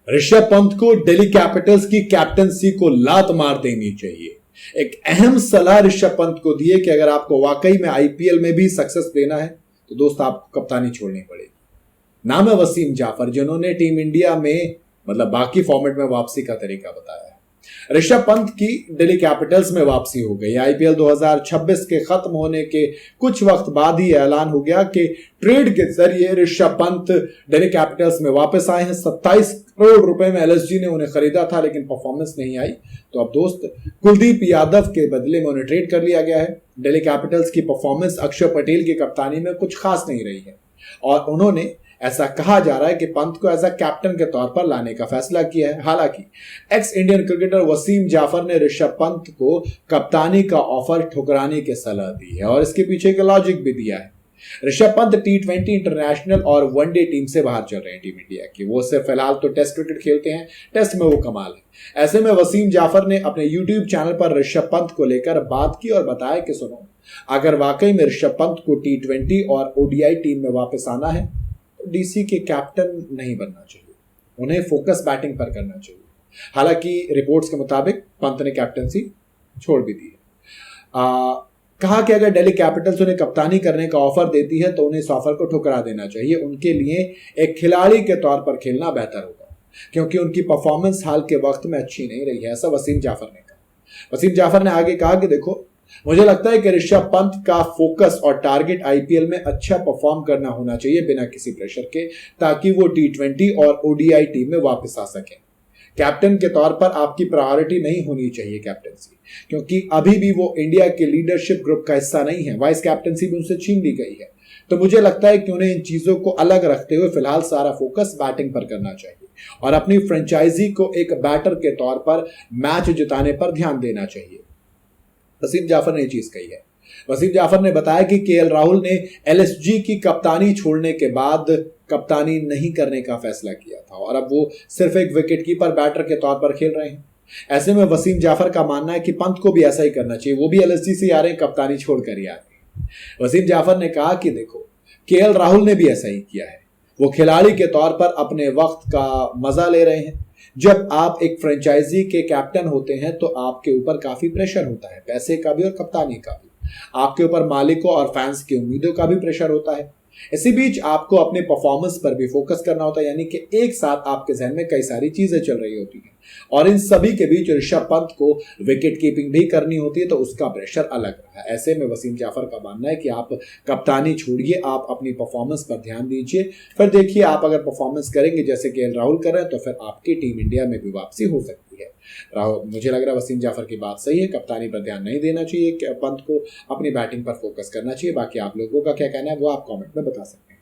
ऋषभ पंत को दिल्ली कैपिटल्स की कैप्टनसी को लात मार देनी चाहिए। एक अहम सलाह ऋषभ पंत को दी है कि अगर आपको वाकई में आईपीएल में भी सक्सेस लेना है तो दोस्त आपको कप्तानी छोड़नी पड़ेगी। नाम है वसीम जाफर, जिन्होंने टीम इंडिया में मतलब बाकी फॉर्मेट में वापसी का तरीका बताया है। ऋषभ पंत की दिल्ली कैपिटल्स में वापसी हो गई। आईपीएल 2026 के खत्म होने के कुछ वक्त बाद ही ऐलान हो गया कि ट्रेड के जरिए ऋषभ पंत दिल्ली कैपिटल्स में वापस आए हैं। 27 करोड़ रुपए में एलएसजी ने उन्हें खरीदा था, लेकिन परफॉर्मेंस नहीं आई, तो अब दोस्त कुलदीप यादव के बदले में उन्हें ट्रेड कर लिया गया है। दिल्ली कैपिटल्स की परफॉर्मेंस अक्षर पटेल की कप्तानी में कुछ खास नहीं रही है और उन्होंने ऐसा कहा जा रहा है कि पंत को एज अ कैप्टन के तौर पर लाने का फैसला किया है। हालांकि ex Indian cricketer Wasim Jaffer ने ऋषभ पंत को कप्तानी का ऑफर ठुकराने की सलाह दी है और इसके पीछे का लॉजिक भी दिया है। ऋषभ पंत T20 इंटरनेशनल और वनडे टीम से बाहर चल रहे हैं टीम इंडिया की। वो सिर्फ फिलहाल तो टेस्ट क्रिकेट खेलते हैं, टेस्ट में वो कमाल है। ऐसे में वसीम जाफर ने अपने यूट्यूब चैनल पर ऋषभ पंत को लेकर बात की और बताया कि सुनो, अगर वाकई में ऋषभ पंत को T20 और ODI टीम में वापस आना है डीसी के कैप्टन नहीं बनना चाहिए, उन्हें फोकस बैटिंग पर करना चाहिए। हालांकि रिपोर्ट्स के मुताबिक पंत ने कैप्टनसी छोड़ भी दी है। कहा कि अगर दिल्ली कैपिटल्स उन्हें कप्तानी करने का ऑफर देती है तो उन्हें इस ऑफर को ठुकरा देना चाहिए। उनके लिए एक खिलाड़ी के तौर पर खेलना बेहतर होगा क्योंकि उनकी परफॉर्मेंस हाल के वक्त में अच्छी नहीं रही है, ऐसा वसीम जाफर ने कहा। वसीम जाफर ने आगे कहा कि देखो, मुझे लगता है कि ऋषभ पंत का फोकस और टारगेट आईपीएल में अच्छा परफॉर्म करना होना चाहिए बिना किसी प्रेशर के, ताकि वो T20 और ODI टीम में वापस आ सके। कैप्टन के तौर पर आपकी प्रायोरिटी नहीं होनी चाहिए कैप्टनसी, क्योंकि अभी भी वो इंडिया के लीडरशिप ग्रुप का हिस्सा नहीं है। वाइस कैप्टनसी भी उनसे छीन ली गई है। तो मुझे लगता है कि उन्हें इन चीजों को अलग रखते हुए फिलहाल सारा फोकस बैटिंग पर करना चाहिए और अपनी फ्रेंचाइजी को एक बैटर के तौर पर मैच जिताने पर ध्यान देना चाहिए। वसीम जाफर ने चीज कही है। वसीम जाफर ने बताया कि केएल राहुल ने एलएसजी की कप्तानी छोड़ने के बाद कप्तानी नहीं करने का फैसला किया था और अब वो सिर्फ एक विकेटकीपर बैटर के तौर पर खेल रहे हैं। ऐसे में वसीम जाफर का मानना है कि पंत को भी ऐसा ही करना चाहिए, वो भी एलएसजी से आ रहे हैं, कप्तानी छोड़कर ही आ रहे हैं। वसीम जाफर ने कहा कि देखो, केएल राहुल ने भी ऐसा ही किया है, वो खिलाड़ी के तौर पर अपने वक्त का मजा ले रहे हैं। जब आप एक फ्रेंचाइजी के कैप्टन होते हैं तो आपके ऊपर काफी प्रेशर होता है, पैसे का भी और कप्तानी का भी। आपके ऊपर मालिकों और फैंस की उम्मीदों का भी प्रेशर होता है। इसी बीच आपको अपने परफॉर्मेंस पर भी फोकस करना होता है, यानी कि एक साथ आपके जहन में कई सारी चीजें चल रही होती हैं और इन सभी के बीच ऋषभ पंत को विकेट कीपिंग भी करनी होती है, तो उसका प्रेशर अलग रहा है। ऐसे में वसीम जाफर का मानना है कि आप कप्तानी छोड़िए, आप अपनी परफॉर्मेंस पर ध्यान दीजिए, फिर देखिए आप अगर परफॉर्मेंस करेंगे जैसे केएल राहुल कर रहे हैं तो फिर आपकी टीम इंडिया में भी वापसी हो सकती है। मुझे लग रहा है वसीम जाफर की बात सही है, कप्तानी पर ध्यान नहीं देना चाहिए, पंत को अपनी बैटिंग पर फोकस करना चाहिए। बाकी आप लोगों का क्या कहना है वो आप कमेंट में बता सकते हैं।